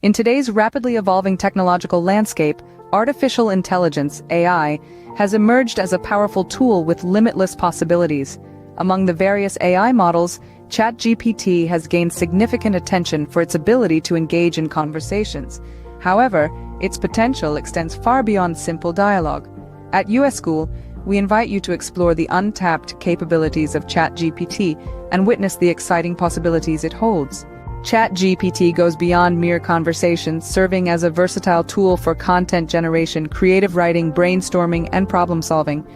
In today's rapidly evolving technological landscape, artificial intelligence, AI, has emerged as a powerful tool with limitless possibilities. Among the various AI models, ChatGPT has gained significant attention for its ability to engage in conversations. However, its potential extends far beyond simple dialogue. At USchool, we invite you to explore the untapped capabilities of ChatGPT and witness the exciting possibilities it holds. ChatGPT goes beyond mere conversations, serving as a versatile tool for content generation, creative writing, brainstorming, and problem-solving.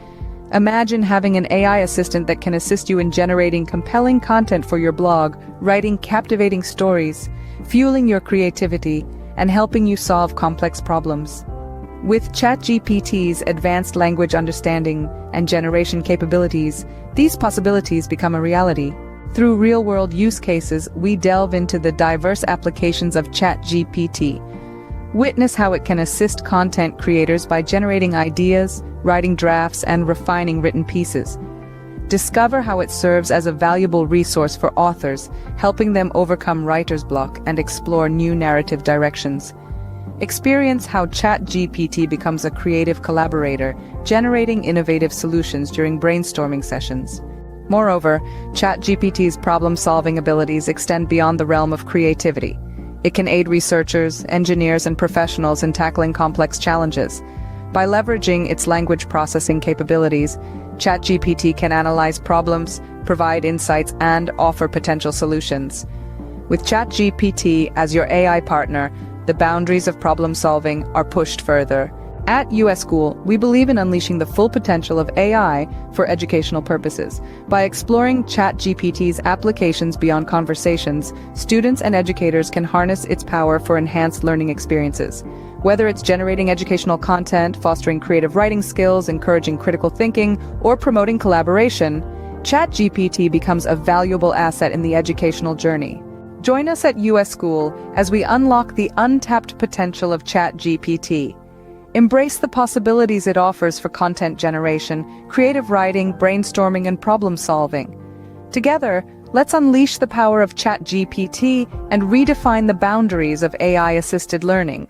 Imagine having an AI assistant that can assist you in generating compelling content for your blog, writing captivating stories, fueling your creativity, and helping you solve complex problems. With ChatGPT's advanced language understanding and generation capabilities, these possibilities become a reality. Through real-world use cases, we delve into the diverse applications of ChatGPT. Witness how it can assist content creators by generating ideas, writing drafts, and refining written pieces. Discover how it serves as a valuable resource for authors, helping them overcome writer's block and explore new narrative directions. Experience how ChatGPT becomes a creative collaborator, generating innovative solutions during brainstorming sessions. Moreover, ChatGPT's problem-solving abilities extend beyond the realm of creativity. It can aid researchers, engineers, and professionals in tackling complex challenges. By leveraging its language processing capabilities, ChatGPT can analyze problems, provide insights, and offer potential solutions. With ChatGPT as your AI partner, the boundaries of problem-solving are pushed further. At USchool, we believe in unleashing the full potential of AI for educational purposes. By exploring ChatGPT's applications beyond conversations, students and educators can harness its power for enhanced learning experiences. Whether it's generating educational content, fostering creative writing skills, encouraging critical thinking, or promoting collaboration, ChatGPT becomes a valuable asset in the educational journey. Join us at USchool as we unlock the untapped potential of ChatGPT. Embrace the possibilities it offers for content generation, creative writing, brainstorming, and problem-solving. Together, let's unleash the power of ChatGPT and redefine the boundaries of AI-assisted learning.